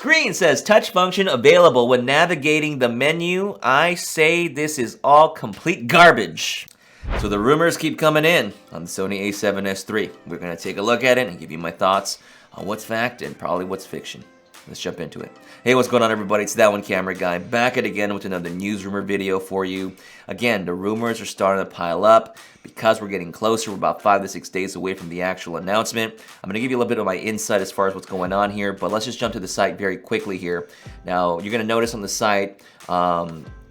Screen says touch function available when navigating the menu. I say this is all complete garbage. So the rumors keep coming in on the Sony a7S III. We're going to take a look at it and give you my thoughts on what's fact and probably what's fiction. Let's jump into it. Hey, what's going on, everybody? It's That One Camera Guy back at again with another news rumor video for you. Again, the rumors are starting to pile up because we're getting closer. We're about 5 to 6 days away from the actual announcement. I'm going to give you a little bit of my insight as far as what's going on here, but let's just jump to the site very quickly here. Now, you're going to notice on the site,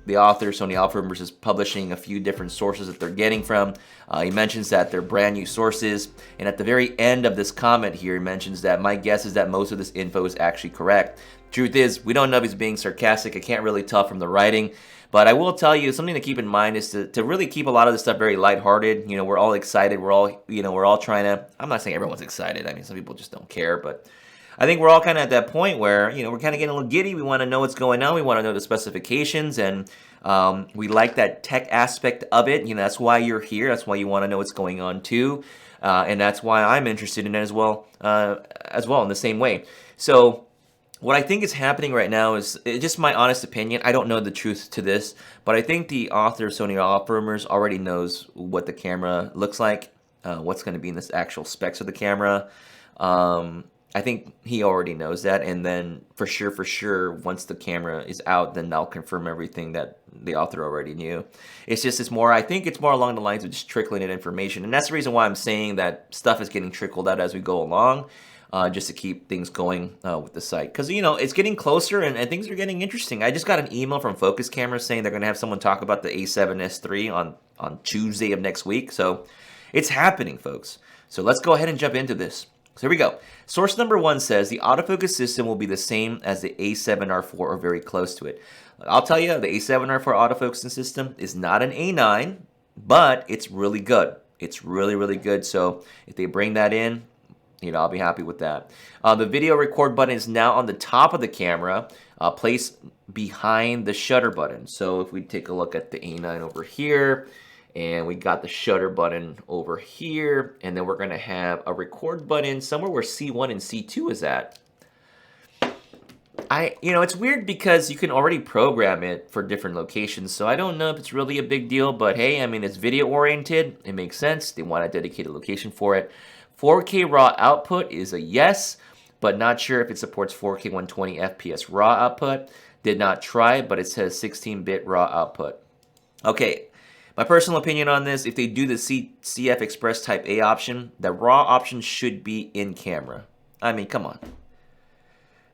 the author, Sony a7SIII, is publishing a few different sources that they're getting from. He mentions that they're brand new sources, and at the very end of this comment here, he mentions that my guess is that most of this info is actually correct. Truth is, we don't know if he's being sarcastic. I can't really tell from the writing, but I will tell you something to keep in mind is to really keep a lot of this stuff very lighthearted. You know, we're all excited. We're all trying to. I'm not saying everyone's excited. I mean, some people just don't care, but I think we're all kind of at that point where, we're kind of getting a little giddy. We want to know what's going on. We want to know the specifications, and we like that tech aspect of it. That's why you're here. That's why you want to know what's going on too, and that's why I'm interested in it as well in the same way. So what I think is happening right now is just my honest opinion. I don't know the truth to this, but I think the author of Sony a7SIII already knows what the camera looks like, what's going to be in this actual specs of the camera. I think he already knows that, and then for sure, once the camera is out, then they'll confirm everything that the author already knew. I think it's more along the lines of just trickling in information, and that's the reason why I'm saying that stuff is getting trickled out as we go along, just to keep things going with the site. Because, it's getting closer, and things are getting interesting. I just got an email from Focus Camera saying they're going to have someone talk about the a7S III on Tuesday of next week, so it's happening, folks. So let's go ahead and jump into this. So here we go. Source number 1 says the autofocus system will be the same as the A7R4 or very close to it. I'll tell you, the A7R4 autofocusing system is not an A9, but it's really good. It's really, really good. So if they bring that in, I'll be happy with that. The video record button is now on the top of the camera, placed behind the shutter button. So if we take a look at the A9 over here, and we got the shutter button over here, and then we're gonna have a record button somewhere where C1 and C2 is at. It's weird because you can already program it for different locations, so I don't know if it's really a big deal, but hey, it's video oriented, it makes sense. They want a dedicated location for it. 4K raw output is a yes, but not sure if it supports 4K 120 FPS raw output. Did not try it, but it says 16-bit raw output. Okay. My personal opinion on this, if they do the CF Express Type A option, the raw option should be in camera. Come on.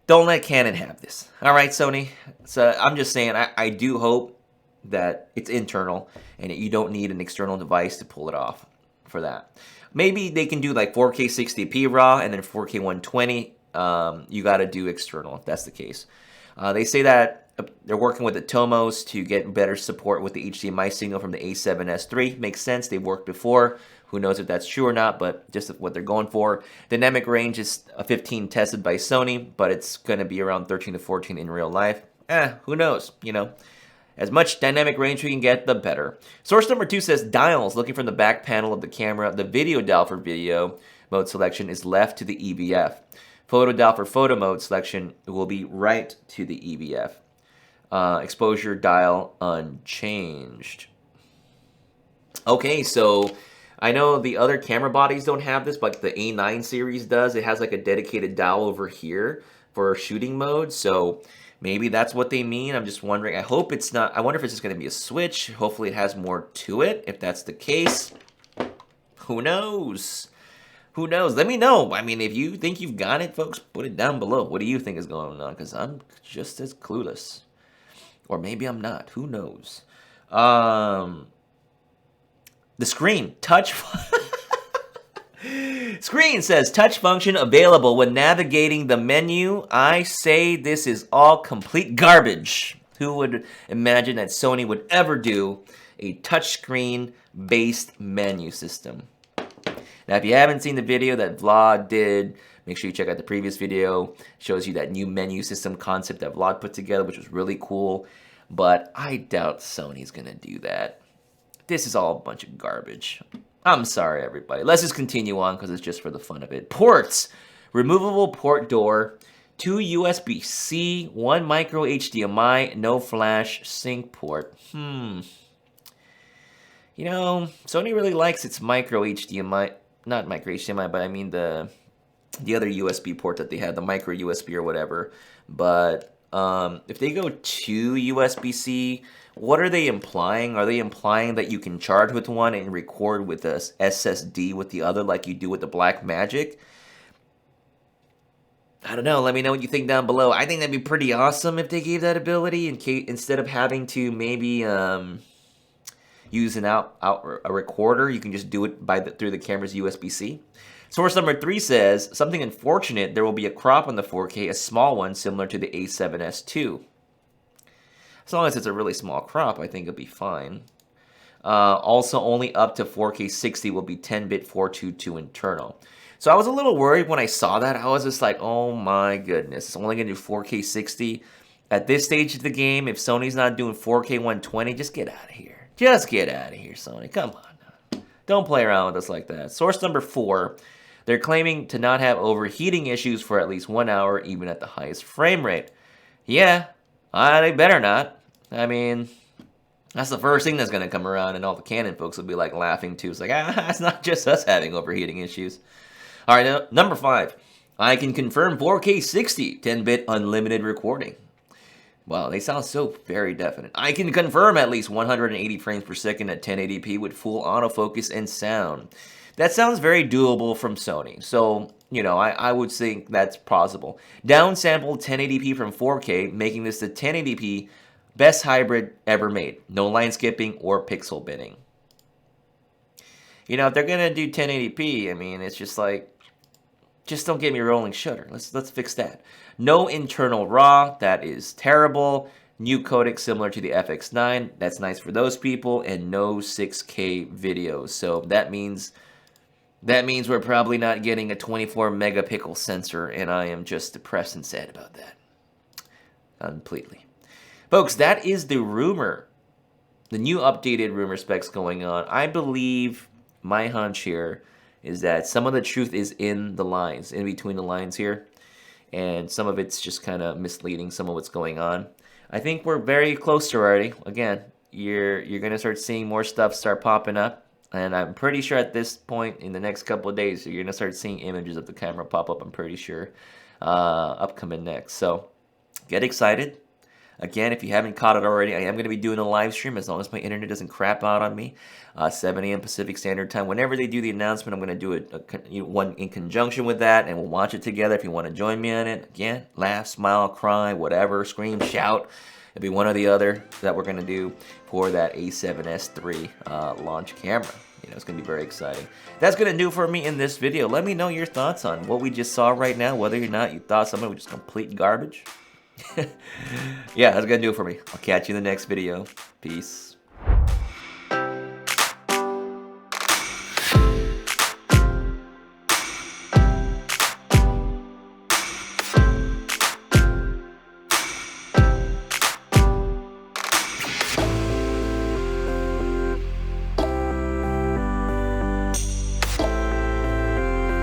Don't let Canon have this. All right, Sony? So I'm just saying, I do hope that it's internal and that you don't need an external device to pull it off for that. Maybe they can do like 4K 60p raw and then 4K 120. You got to do external if that's the case. They say that they're working with the Tomos to get better support with the HDMI signal from the a7S III. Makes sense. They've worked before. Who knows if that's true or not, but just what they're going for. Dynamic range is a 15 tested by Sony, but it's going to be around 13 to 14 in real life. Who knows? As much dynamic range we can get, the better. Source number 2 says dials. Looking from the back panel of the camera, the video dial for video mode selection is left to the EVF. Photo dial for photo mode selection will be right to the EVF. Exposure dial unchanged. Okay, so I know the other camera bodies don't have this, but the A9 series does. It has like a dedicated dial over here for shooting mode, so maybe that's what they mean. I'm just wondering. I hope it's not. I wonder if it's just going to be a switch. Hopefully it has more to it. If that's the case, who knows? Who knows? Let me know. If you think you've got it, folks, put it down below. What do you think is going on? Because I'm just as clueless. Or maybe I'm not. Who knows? The screen. Touch. Screen says touch function available when navigating the menu. I say this is all complete garbage. Who would imagine that Sony would ever do a touchscreen based menu system? Now, if you haven't seen the video that Vlad did, make sure you check out the previous video. It shows you that new menu system concept that Vlad put together, which was really cool. But I doubt Sony's going to do that. This is all a bunch of garbage. I'm sorry, everybody. Let's just continue on because it's just for the fun of it. Ports. Removable port door 2 USB-C, 1 micro HDMI, no flash sync port. You know, Sony really likes its micro HDMI, not micro HDMI, but I mean the other USB port that they had, the micro USB or whatever. But if they go to USB-C, what are they implying? Are they implying that you can charge with one and record with a SSD with the other like you do with the Blackmagic? I don't know. Let me know what you think down below. I think that'd be pretty awesome if they gave that ability instead of having to maybe use a recorder. You can just do it through the camera's USB-C. Source number 3 says, something unfortunate, there will be a crop on the 4K, a small one similar to the A7S II. As long as it's a really small crop, I think it'll be fine. Also, only up to 4K 60 will be 10-bit 422 internal. So I was a little worried when I saw that. I was just like, oh my goodness, it's only going to do 4K 60. At this stage of the game, if Sony's not doing 4K 120, just get out of here. Just get out of here, Sony. Come on. Don't play around with us like that. Source number 4, they're claiming to not have overheating issues for at least 1 hour, even at the highest frame rate. Yeah, they better not. I mean, that's the first thing that's going to come around, and all the Canon folks will be like laughing too. It's like, it's not just us having overheating issues. All right, now, number 5. I can confirm 4K 60, 10-bit unlimited recording. Wow, they sound so very definite. I can confirm at least 180 frames per second at 1080p with full autofocus and sound. That sounds very doable from Sony. So, you know, I would think that's possible. Downsample 1080p from 4K, making this the 1080p best hybrid ever made. No line skipping or pixel binning. You know, if they're going to do 1080p, I mean, it's just like, just don't get me rolling shutter. Let's fix that. No internal RAW. That is terrible. New codec similar to the FX9. That's nice for those people. And no 6K videos. So that means we're probably not getting a 24 megapixel sensor. And I am just depressed and sad about that. Completely. Folks, that is the rumor. The new updated rumor specs going on. I believe my hunch here is that some of the truth is in the lines, in between the lines here. And some of it's just kind of misleading, some of what's going on. I think we're very close to already. Again, you're going to start seeing more stuff start popping up. And I'm pretty sure at this point, in the next couple of days, you're going to start seeing images of the camera pop up, I'm pretty sure, upcoming next. So, get excited. Again, if you haven't caught it already, I am going to be doing a live stream as long as my internet doesn't crap out on me. 7 a.m. Pacific Standard Time. Whenever they do the announcement, I'm going to do one in conjunction with that, and we'll watch it together if you want to join me on it. Again, laugh, smile, cry, whatever, scream, shout. It'll be one or the other that we're going to do for that A7S III launch camera. You know, it's going to be very exciting. That's going to do for me in this video. Let me know your thoughts on what we just saw right now, whether or not you thought something was just complete garbage. Yeah, that's going to do it for me. I'll catch you in the next video. Peace.